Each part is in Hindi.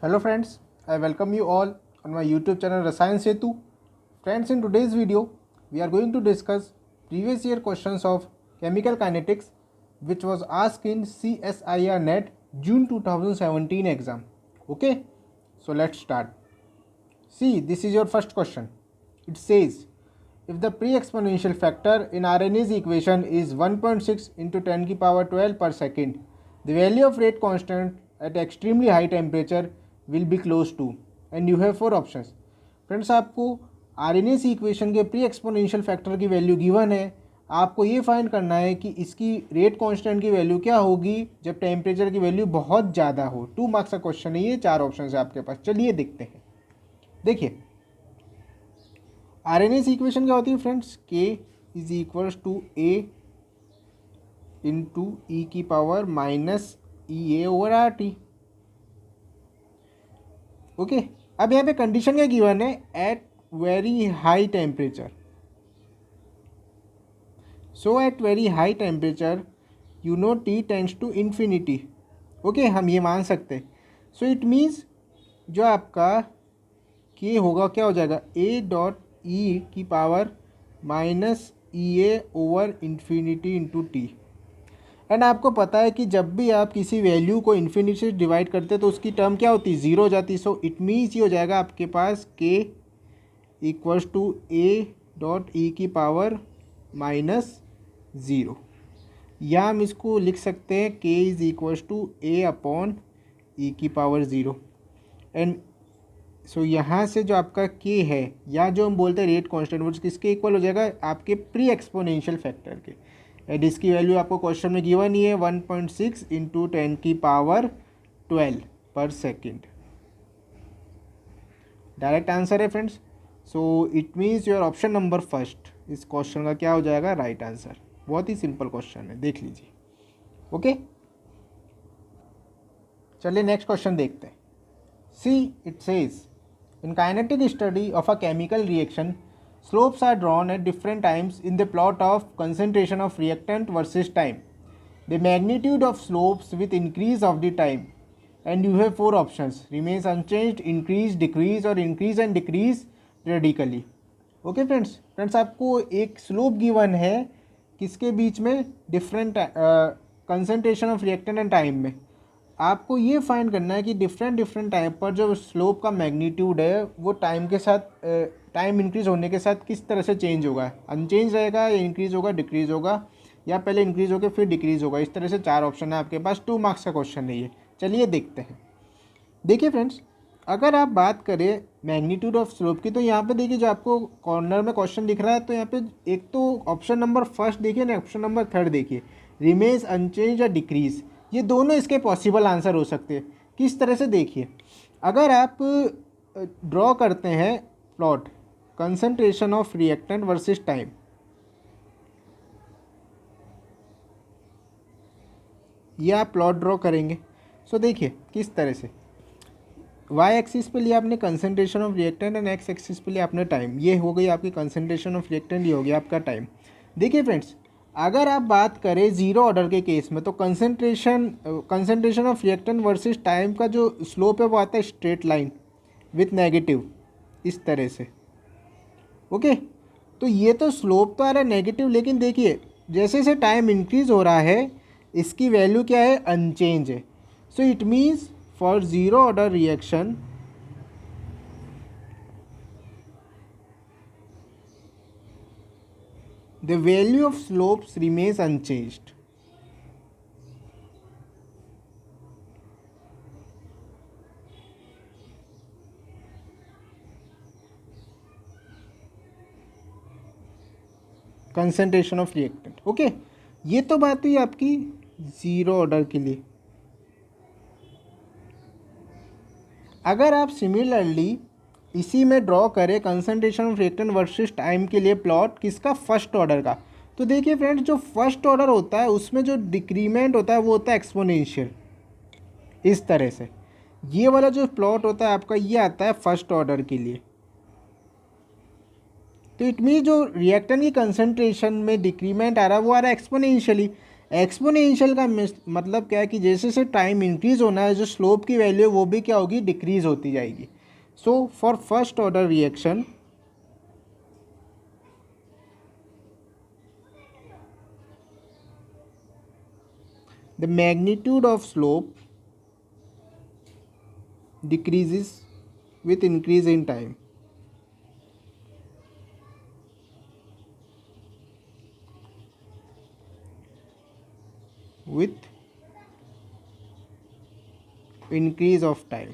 Hello friends, I welcome you all on my YouTube channel Rasayan Setu. Friends, in today's video, we are going to discuss previous year questions of chemical kinetics which was asked in CSIR NET June 2017 exam. Okay, so let's start. See, this is your first question. It says, if the pre-exponential factor in RNA's equation is 1.6 into 10 की power 12 per second, the value of rate constant at extremely high temperature will be close to, and you have four options. Friends, आपको RNA इक्वेशन के प्री एक्सपोनेंशियल फैक्टर की वैल्यू गिवन है. आपको ये फाइंड करना है कि इसकी रेट कांस्टेंट की वैल्यू क्या होगी जब टेम्परेचर की वैल्यू बहुत ज़्यादा हो. 2 मार्क्स का क्वेश्चन है ये, 4 ऑप्शन है आपके पास. चलिए देखते हैं. देखिए, RNA इक्वेशन क्या होती है friends? K is equals to A into E की power minus E A over R T. Okay, अब यहाँ पे कंडीशन क्या गिवन है? At very high temperature. So at very high temperature you know T tends to infinity. Okay, हम ये मान सकते हैं. सो इट मीन्स जो आपका के होगा क्या हो जाएगा? ए डॉट ई की power minus E A over infinity into T. And आपको पता है कि जब भी आप किसी वैल्यू को इन्फिनिटी से डिवाइड करते हैं तो उसकी टर्म क्या होती है? ज़ीरो हो जाती है. सो इट मीन्स ये हो जाएगा आपके पास के equals to A dot E की पावर माइनस ज़ीरो. या हम इसको लिख सकते हैं के is equals to A upon E की पावर ज़ीरो. एंड सो यहाँ से जो आपका के है या जो हम बोलते हैं रेट कांस्टेंट, वो किसके इक्वल हो जाएगा? आपके प्री एक्सपोनेंशियल फैक्टर के. एंड इसकी वैल्यू आपको क्वेश्चन में गिवन ही है 1.6 इंटू 10 की पावर 12 पर सेकेंड. डायरेक्ट आंसर है friends. So it means your option number first इस क्वेश्चन का क्या हो जाएगा? Right answer. बहुत ही सिंपल क्वेश्चन है, देख लीजिए. ओके, चलिए नेक्स्ट क्वेश्चन देखते हैं. See it says, in kinetic study of a chemical reaction, slopes are drawn at different times in the plot of concentration of reactant versus time. The magnitude of slopes with increase of the time, and you have four options: remains unchanged, increase, decrease और increase and decrease periodically. Okay friends, आपको एक स्लोप गिवन है किसके बीच में? Different concentration of reactant and time में. आपको ये फाइंड करना है कि डिफरेंट टाइम पर जो स्लोप का मैग्नीट्यूड है वो टाइम के साथ टाइम इंक्रीज होने के साथ किस तरह से चेंज होगा. अनचेंज रहेगा या इंक्रीज होगा, डिक्रीज होगा, या पहले इंक्रीज होकर फिर डिक्रीज होगा. इस तरह से 4 ऑप्शन है आपके पास. 2 मार्क्स का क्वेश्चन है ये. चलिए देखते हैं. देखिए फ्रेंड्स, अगर आप बात करें मैग्नीट्यूड ऑफ स्लोप की, तो यहाँ पे देखिए जो आपको कॉर्नर में क्वेश्चन दिख रहा है, तो यहाँ पे एक तो ऑप्शन नंबर फर्स्ट देखिए ना, ऑप्शन नंबर थर्ड देखिए, रिमेन्स अनचेंज या डिक्रीज. ये दोनों इसके पॉसिबल आंसर हो सकते हैं. किस तरह से? देखिए, अगर आप ड्रॉ करते हैं plot concentration of reactant versus time, ये आप प्लॉट ड्रॉ करेंगे. सो देखिए किस तरह से, वाई एक्सिस पे लिया आपने concentration of reactant and x axis पे लिया आपने टाइम. ये हो गई आपकी कंसंट्रेशन ऑफ रिएक्टेंट, ये हो गया आपका टाइम. देखिए फ्रेंड्स, अगर आप बात करें ज़ीरो ऑर्डर के केस में, तो concentration of reactant versus time का जो स्लोप है वो आता है स्ट्रेट लाइन विथ नेगेटिव, इस तरह से. ओके, तो ये तो स्लोप तो आ रहा है नेगेटिव, लेकिन देखिए जैसे जैसे टाइम इंक्रीज हो रहा है इसकी वैल्यू क्या है? अनचेंज है. सो it means for zero order reaction the value of slopes remains unchanged. Concentration of reactant. Okay, ये तो बात हुई आपकी ज़ीरो ऑर्डर के लिए. अगर आप सिमिलरली इसी में ड्रॉ करें concentration of reactant versus time के लिए प्लॉट किसका? फर्स्ट ऑर्डर का, तो देखिए फ्रेंड्स, जो फर्स्ट ऑर्डर होता है उसमें जो डिक्रीमेंट होता है वो होता है एक्सपोनेंशियल, इस तरह से. ये वाला जो प्लॉट होता है आपका, ये आता है फर्स्ट ऑर्डर के लिए. तो इट मीन जो रिएक्टेंट की कंसंट्रेशन में डिक्रीमेंट आ रहा है वो आ रहा है एक्सपोनेंशियली. एक्सपोनेंशियल का मतलब क्या है कि जैसे जैसे टाइम इंक्रीज होना है, जो स्लोप की वैल्यू है वो भी क्या होगी, डिक्रीज होती जाएगी. So for first order reaction the magnitude of slope decreases with increase in time. With increase of time.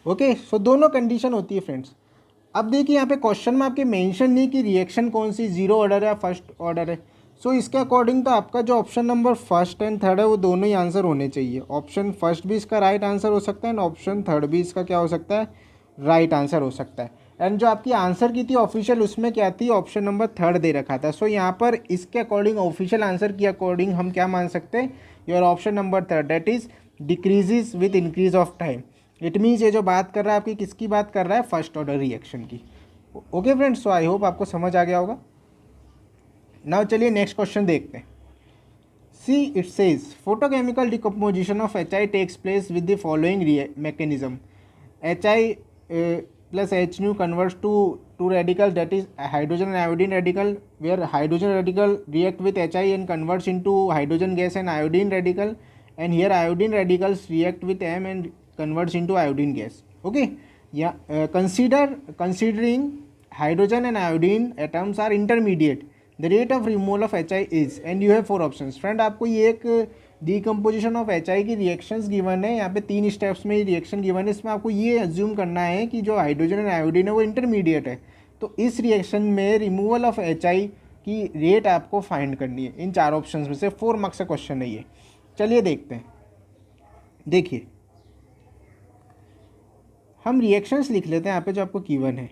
Okay, so दोनों कंडीशन होती है फ्रेंड्स. अब देखिए यहाँ पे क्वेश्चन में आपके मेंशन नहीं कि रिएक्शन कौन सी, जीरो ऑर्डर है या फर्स्ट ऑर्डर है. सो इसके अकॉर्डिंग तो आपका जो option number first and third है वो दोनों ही आंसर होने चाहिए. ऑप्शन फर्स्ट भी इसका राइट आंसर हो सकता है एंड ऑप्शन थर्ड भी इसका क्या हो सकता है, राइट आंसर हो सकता है. एंड जो आपकी आंसर की थी ऑफिशियल, उसमें क्या थी, ऑप्शन नंबर थर्ड दे रखा था. सो यहाँ पर इसके अकॉर्डिंग, ऑफिशियल आंसर के अकॉर्डिंग हम क्या मान सकते हैं, your option number third, that is decreases with increase of time. It means ये जो बात कर रहा है आपकी, किसकी बात कर रहा है, फर्स्ट ऑर्डर रिएक्शन की. Okay friends, so I hope आपको समझ आ गया होगा. नाउ चलिए नेक्स्ट क्वेश्चन देखते हैं. See it says photochemical decomposition of HI takes place with the following mechanism. HI plus HNu converts to two radicals, that is hydrogen and iodine radical, where hydrogen radical react with HI and converts into hydrogen gas and iodine radical, and here iodine radicals react with M and converts into iodine gas. Okay, yeah, considering hydrogen and iodine atoms are intermediate, the rate of removal of HI is, and you have four options. Friend आपको ये एक डीकम्पोजिशन ऑफ HI की रिएक्शंस गिवन है, यहाँ पे 3 स्टेप्स में रिएक्शन गिवन है. इसमें आपको ये अज्यूम करना है कि जो हाइड्रोजन एंड आयोडीन है वो इंटरमीडिएट है. तो इस रिएक्शन में रिमूवल ऑफ HI की रेट आपको फाइंड करनी है. इन 4 ऑप्शंस में से 4 मार्क्स का क्वेश्चन है ये. चलिए देखते हैं. देखिए हम रिएक्शंस लिख लेते हैं यहाँ पे जो आपको गिवन है.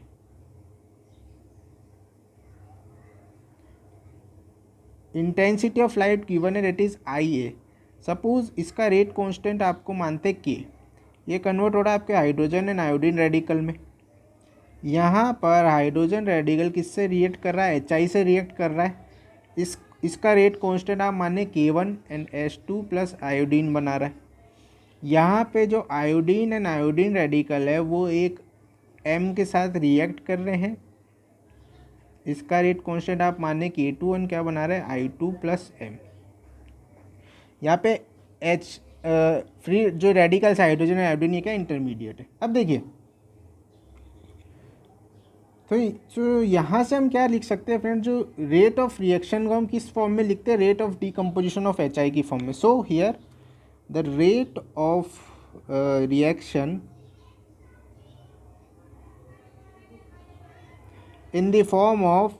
इंटेंसिटी ऑफ लाइट गिवन है, दैट इज IA. सपोज इसका रेट कांस्टेंट आपको मानते K. ये कन्वर्ट हो रहा है आपके हाइड्रोजन एंड आयोडीन रेडिकल में. यहाँ पर हाइड्रोजन रेडिकल किससे रिएक्ट कर रहा है, HI से रिएक्ट कर रहा है. इसका रेट कांस्टेंट आप माने K1 and H2 plus iodine बना रहा है. यहाँ पे जो आयोडीन एंड आयोडीन रेडिकल है वो एक M के साथ रिएक्ट कर रहे हैं. इसका रेट कांस्टेंट आप माने K2 एंड क्या बना रहे हैं, I2 प्लस M. यहाँ पे H फ्री जो रेडिकल्स हाइड्रोजन आयोडीन ये क्या इंटरमीडिएट है. अब देखिए तो यहाँ से हम क्या लिख सकते हैं फ्रेंड, जो रेट ऑफ रिएक्शन को हम किस फॉर्म में लिखते हैं, rate of decomposition of HI की फॉर्म में. So here the rate of reaction in the form of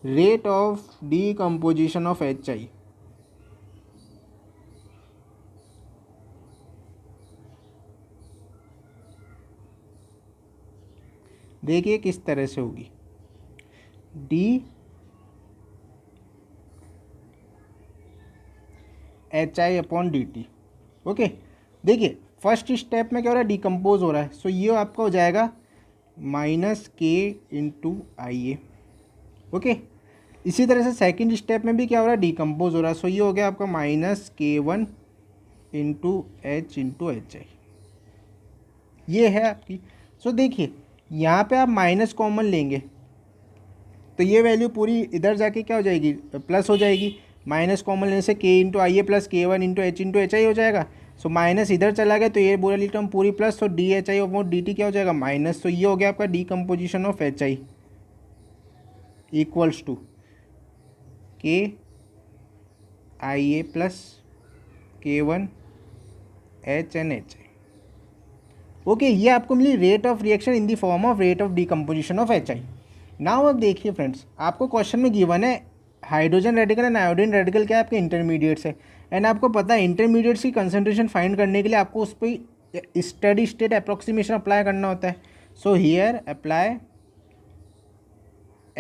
rate of decomposition of HI. देखिए किस तरह से होगी, dHI/dt. ओके, देखिए फर्स्ट स्टेप में क्या हो रहा है, डिकम्पोज हो रहा है. सो ये आपका हो जाएगा -K × IA. ओके, इसी तरह से सेकंड स्टेप में भी क्या हो रहा है, डिकम्पोज हो रहा है. सो ये हो गया आपका -K1 × H × HI. ये है आपकी. सो देखिए यहाँ पे आप माइनस कॉमन लेंगे तो ये वैल्यू पूरी इधर जाके क्या हो जाएगी, प्लस हो जाएगी. माइनस कॉमन लेने से K × IA plus K1 × H × HI हो जाएगा. सो माइनस इधर चला गया तो ये बोला लिखता हूँ पूरी प्लस. तो dHI/dt क्या हो जाएगा, माइनस. तो ये हो गया आपका decomposition of HI equals to KIA plus K1 H and HI. Okay, ये आपको मिली rate of reaction in the form of rate of decomposition of HI. Now अब देखिए फ्रेंड्स, आपको क्वेश्चन में गिवन है hydrogen radical and iodine radical क्या है, आपके इंटरमीडिएट्स है. एंड आपको पता है इंटरमीडिएट्स की कंसंट्रेशन फाइंड करने के लिए आपको उस पर स्टडी स्टेट अप्रोक्सीमेशन अप्लाई करना होता है. So here apply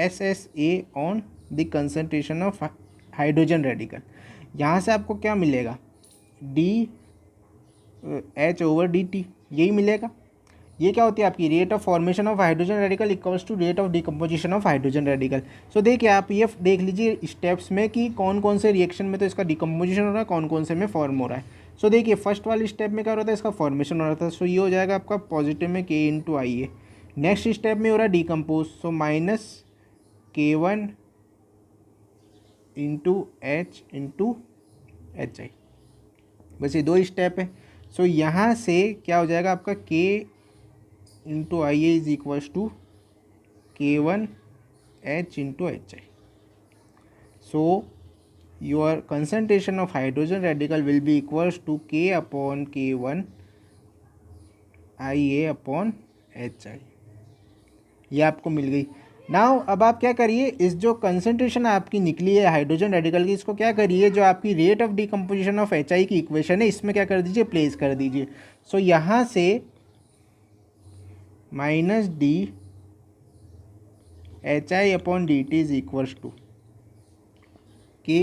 SSA on the concentration of hydrogen radical. यहाँ से आपको क्या मिलेगा, DH/dt यही मिलेगा. ये क्या होती है आपकी rate of formation of hydrogen radical equals to rate of decomposition of hydrogen radical. So देखिए आप ये देख लीजिए स्टेप्स में कि कौन कौन से रिएक्शन में तो इसका डिकम्पोजिशन हो रहा है, कौन कौन से में फॉर्म हो रहा है। सो देखिए फर्स्ट वाले स्टेप में क्या हो रहा था, इसका फॉर्मेशन हो रहा था। सो ये हो जाएगा आपका पॉजिटिव में K into I A. Next step में हो रहा है decompose, so minus K1 into H into H आई। बस ये दो स्टेप है। सो यहाँ से क्या हो जाएगा आपका K into I A is equals to K1 H into H I. So your concentration of hydrogen radical will be equals to K upon K1 I A upon H I. ये आपको मिल गई। नाउ अब आप क्या करिए, इस जो कंसंट्रेशन आपकी निकली है हाइड्रोजन रेडिकल की, इसको क्या करिए, जो आपकी rate of decomposition of H आई की इक्वेशन है इसमें क्या कर दीजिए, प्लेस कर दीजिए। सो यहाँ से minus D H I upon D T is equals to K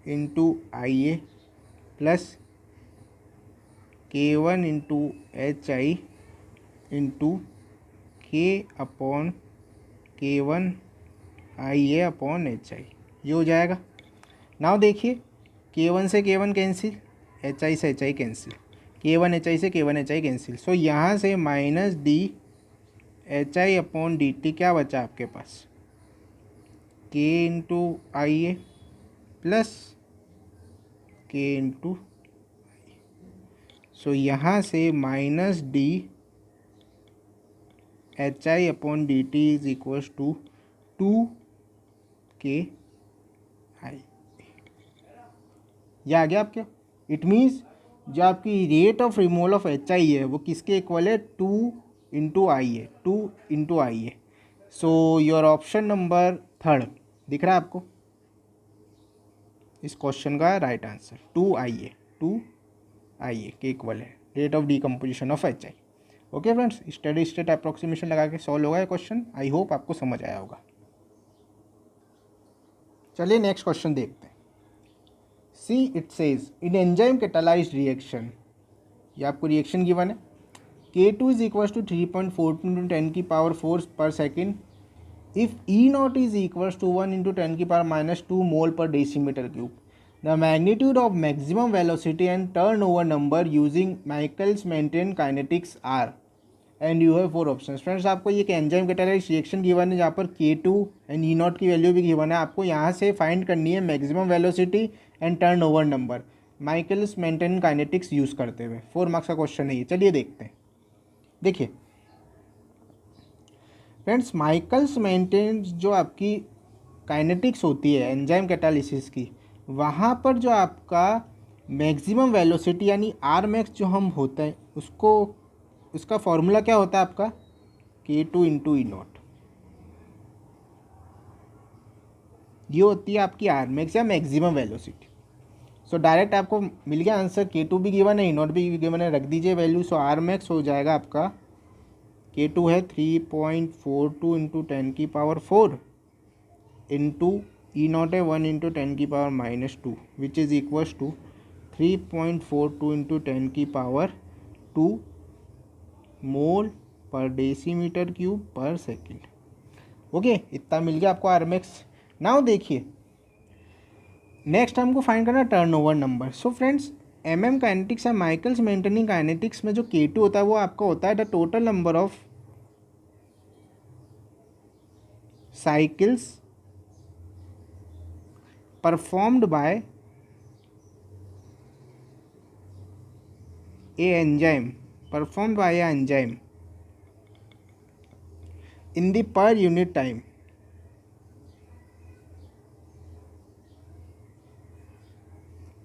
into I A plus K1 into H I into K upon K1 I A upon H I. ये हो जाएगा। नाउ देखिए K1 से K1 कैंसिल, एच आई से H I cancel, K1 H I से K1 H I cancel. So यहाँ से minus D H I upon D T क्या बचा आपके पास, K into I A plus K into. So यहाँ से minus D H I upon D T is equals to 2K I. यह आ गया आपके। इट मीन्स जो आपकी rate of removal of H I है वो किसके इक्वल है, 2 इंटू आई है, 2 इंटू आई है। सो योर ऑप्शन नंबर 3 दिख रहा है आपको इस क्वेश्चन का राइट आंसर, 2 आई ए के इक्वल है rate of decomposition of H I. Okay friends, steady state approximation लगा के सॉल्व होगा ये क्वेश्चन। आई होप आपको समझ आया होगा। चलिए नेक्स्ट क्वेश्चन देखते हैं। See it says in enzyme catalysed reaction, ये आपको रिएक्शन गिवन है, K2 is equals to 3.42 into 10 की power 4 per second if E not is equals to 1 into 10 की power -2 mole per decimetre cube. The magnitude of maximum velocity and turnover number using Michaelis-Menten kinetics are, and you have 4 options। Friends आपको ये एंजाइम कैटालाइज्ड रिएक्शन गिवन है जहाँ पर K2 एंड E नॉट की वैल्यू भी गिवन है। आपको यहाँ से फाइंड करनी है maximum velocity and turnover number Michaelis-maintain kinetics use करते हुए। 4 मार्क्स का क्वेश्चन है ये। चलिए देखते हैं। देखिए फ्रेंड्स, माइकलिस-मेंटेन जो आपकी काइनेटिक्स होती है एंजाइम कैटालिसिस की, वहाँ पर जो आपका मैक्सिमम वेलोसिटी यानी आर मैक्स जो हम होता है उसको, उसका फॉर्मूला क्या होता है आपका, K2 इंटू ई नॉट। ये होती है आपकी आर मैक्स या मैक्सिमम वेलोसिटी। सो डायरेक्ट आपको मिल गया आंसर, K2 भी गिवन है, ई नॉट भी गिवन है, रख दीजिए वैल्यू। सो आर मैक्स हो जाएगा आपका, K2 है 3.42 इंटू 10 की पावर 4 इंटू ई नॉट है 1 इंटू 10 की power -2 which is equals to 3.42 into 10 की power 2 mole per decimetre cube per second. Okay, इतना मिल गया आपको आरएमएक्स। नाउ देखिए नेक्स्ट हमको फाइंड करना turnover number. So friends, MM kinetics या माइकलिस-मेंटेन काइनेटिक्स में जो K2 होता है वो आपका होता है the total number of cycles performed by a enzyme in the per unit time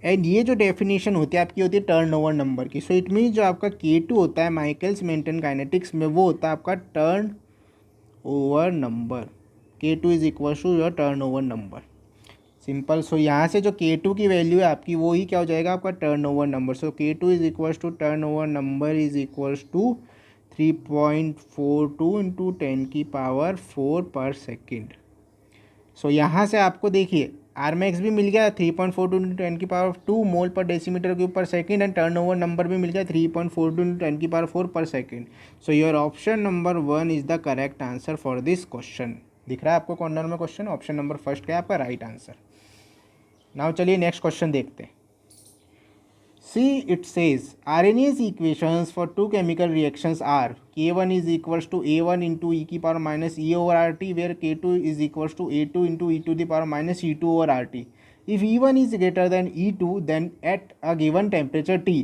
and ये जो डेफिनेशन होती है आपकी होती है टर्नओवर नंबर की। सो इट मीन्स जो आपका K2 होता है माइकलिस-मेंटेन काइनेटिक्स में वो होता है आपका turn over number. K2 is equal to your turnover number, simple. So यहाँ से जो K2 की वैल्यू है आपकी वो ही क्या हो जाएगा आपका turnover number. So K2 is equals to turnover number is equals to 3.42 into 10 की पावर 4 पर सेकेंड। सो यहाँ से आपको देखिए आर मैक्स भी मिल गया 3.42 into 10⁻² mole per decimetre cube per second, and turn over number भी मिल गया 3.42 इंटू 10⁻4 पर second. So your option number 1 is the correct answer for this question. दिख रहा है आपको कॉर्नर में क्वेश्चन, ऑप्शन नंबर फर्स्ट क्या है आपका राइट आंसर. नाउ चलिए नेक्स्ट क्वेश्चन देखते हैं. See, it says RNA's equations for two chemical reactions are K1 is equals to A1 into e की power minus E over RT, where K2 is equals to A2 into e to the power minus E2 over RT. If E1 is greater than E2, then at a given temperature T,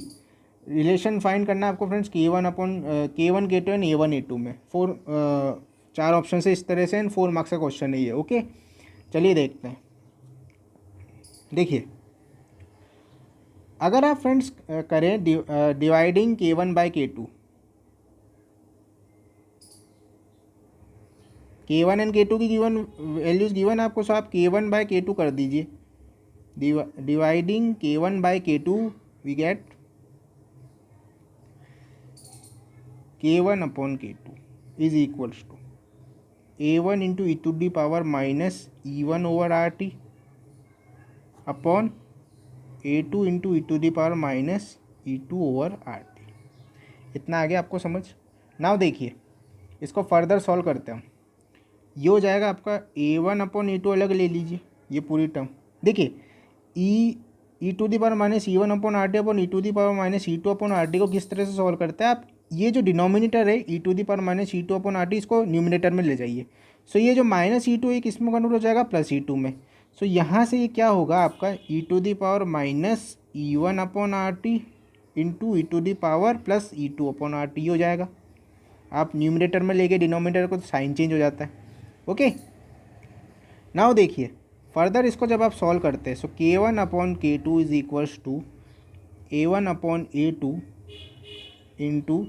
relation find करना है आपको friends K1 upon K1 K2 and A1 A2 में. चार ऑप्शन से इस तरह से, एंड 4 मार्क्स का क्वेश्चन है ये. ओके, चलिए देखते हैं. देखिए, अगर आप फ्रेंड्स करें dividing K1 by K2, K1 and K2 की गिवन वैल्यूज गिवन आपको, सो आप K1 बाई K2 कर दीजिए. Dividing K1 by K2 we get K1 upon K2 is equals to A1 into E to the power minus E1 over RT upon A2 into E to the power minus E2 over RT. इतना आगे आपको समझ. नाउ देखिए, इसको फर्दर सॉल्व करते हैं हम. ये हो जाएगा आपका A1 अपॉन E2 अलग ले लीजिए, ये पूरी टर्म. देखिए E to the power minus E1 upon RT upon E to the power minus E2 upon RT को किस तरह से सॉल्व करते हैं आप. ये जो डिनोमिनेटर है E to the power minus E2 upon RT, इसको न्यूमिनेटर में ले जाइए. सो ये जो माइनस E2 है किस में कन्वर्ट हो जाएगा, प्लस E2 में. सो यहाँ से ये क्या होगा आपका e to the power minus E1 upon RT into E to the power plus E2 upon RT हो जाएगा. आप न्यूमिनेटर में लेके डिनोमिनेटर को तो साइन चेंज हो जाता है. ओके, नाउ देखिए फर्दर इसको जब आप सॉल्व करते हैं, so K1 upon K2 is equals to A1 upon A2 into,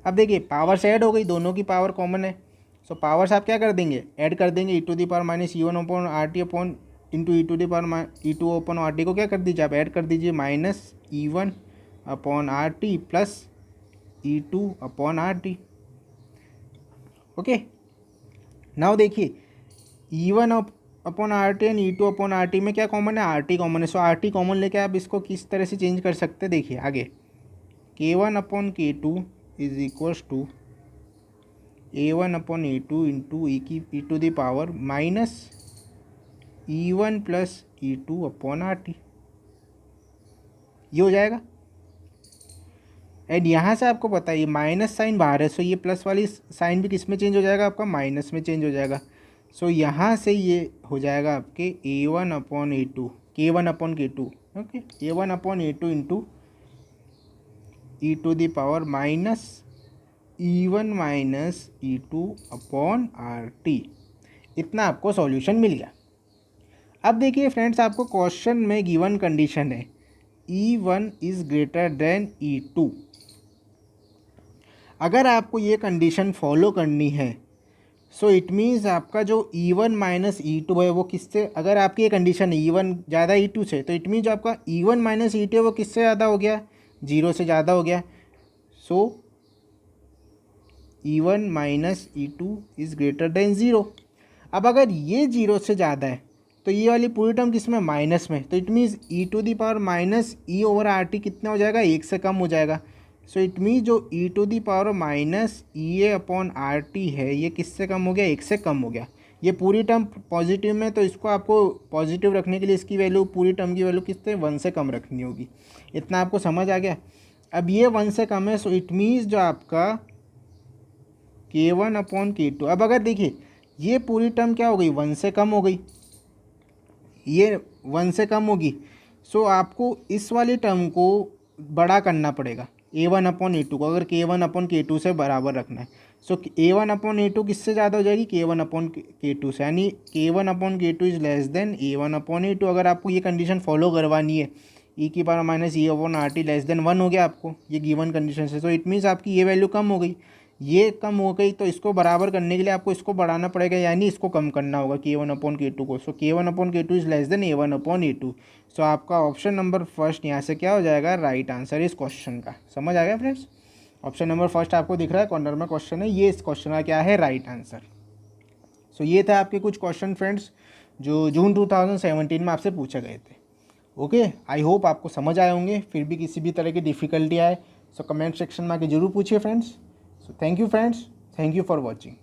अब देखिए पावर से ऐड हो गई, दोनों की पावर कॉमन है. सो पावर्स आप क्या कर देंगे, ऐड कर देंगे. E to the power minus E1 upon RT upon into E to the power E2 upon RT को क्या कर दीजिए आप, ऐड कर दीजिए minus E1 upon RT plus E2 upon RT. Okay, now देखिए E1 upon RT and E2 upon RT में क्या कॉमन है, RT कॉमन है. सो RT कॉमन लेके आप इसको किस तरह से चेंज कर सकते हैं. देखिए आगे K1 upon K2 is equals to A1 upon A2 into E to the power minus E1 plus E2 upon RT. ये हो जाएगा. एंड यहाँ से आपको पता है ये माइनस साइन बाहर है, सो ये प्लस वाली साइन भी किस में चेंज हो जाएगा, आपका माइनस में चेंज हो जाएगा. सो यहाँ से ये हो जाएगा आपके A1 upon A2 K1 upon K2. Okay, A1 upon A2 into E to the power minus E1 minus E2 upon RT. इतना आपको सॉल्यूशन मिल गया. अब देखिए फ्रेंड्स, आपको क्वेश्चन में गिवन कंडीशन है E1 is greater than E2. अगर आपको ये कंडीशन फॉलो करनी है, सो इट मीन्स आपका जो E1 माइनस E2 है वो किससे, अगर आपकी ये कंडीशन है E1 ज़्यादा E2 से, तो इट मीन्स जो आपका E1 माइनस E2 है वो किससे ज़्यादा हो गया, 0 से ज़्यादा हो गया. सो E1 minus E2 is greater than 0. अब अगर ये 0 से ज़्यादा है तो ये वाली पूरी टर्म किस में, माइनस में. तो it means E to the power minus E over RT कितना हो जाएगा, 1 से कम हो जाएगा. सो इट मीन्स जो e to the power minus EA upon RT है ये किससे कम हो गया, 1 से कम हो गया. ये पूरी टर्म पॉजिटिव में, तो इसको आपको पॉजिटिव रखने के लिए इसकी वैल्यू, पूरी टर्म की वैल्यू किससे, 1 से कम रखनी होगी. इतना आपको समझ आ गया. अब ये 1 से कम है, सो इट मीन्स जो आपका K1 अपॉन K2. अब अगर देखिए ये पूरी टर्म क्या हो गई, 1 से कम हो गई, ये 1 से कम होगी. सो आपको इस वाली टर्म को बड़ा करना पड़ेगा A1 अपॉन A2 को, अगर K1 अपॉन K2 से बराबर रखना है. सो A1 अपॉन A2 किससे ज़्यादा हो जाएगी, K1 अपॉन K2 से, यानी K1 upon K2 is less than A1 upon A2. अगर आपको ये कंडीशन फॉलो करवानी है, ई की power minus E upon RT less than 1 हो गया आपको ये गिवन कंडीशन से. सो इट मीन्स आपकी ये वैल्यू कम हो गई, ये कम हो गई, तो इसको बराबर करने के लिए आपको इसको बढ़ाना पड़ेगा, यानी इसको कम करना होगा K1 अपॉन K2 को. सो K1 upon K2 is less than A1 upon A2. सो आपका ऑप्शन नंबर फर्स्ट यहाँ से क्या हो जाएगा, राइट आंसर इस क्वेश्चन का. समझ आ गया फ्रेंड्स, ऑप्शन नंबर फर्स्ट आपको दिख रहा है कॉर्नर में क्वेश्चन है, ये इस क्वेश्चन का क्या है, राइट आंसर. सो ये था आपके कुछ क्वेश्चन फ्रेंड्स जो जून 2017 में आपसे पूछे गए थे। ओके, आई होप आपको समझ आए होंगे। फिर भी किसी भी तरह की डिफ़िकल्टी आए सो कमेंट सेक्शन में आके ज़रूर पूछिए friends. So thank you friends, thank you for watching.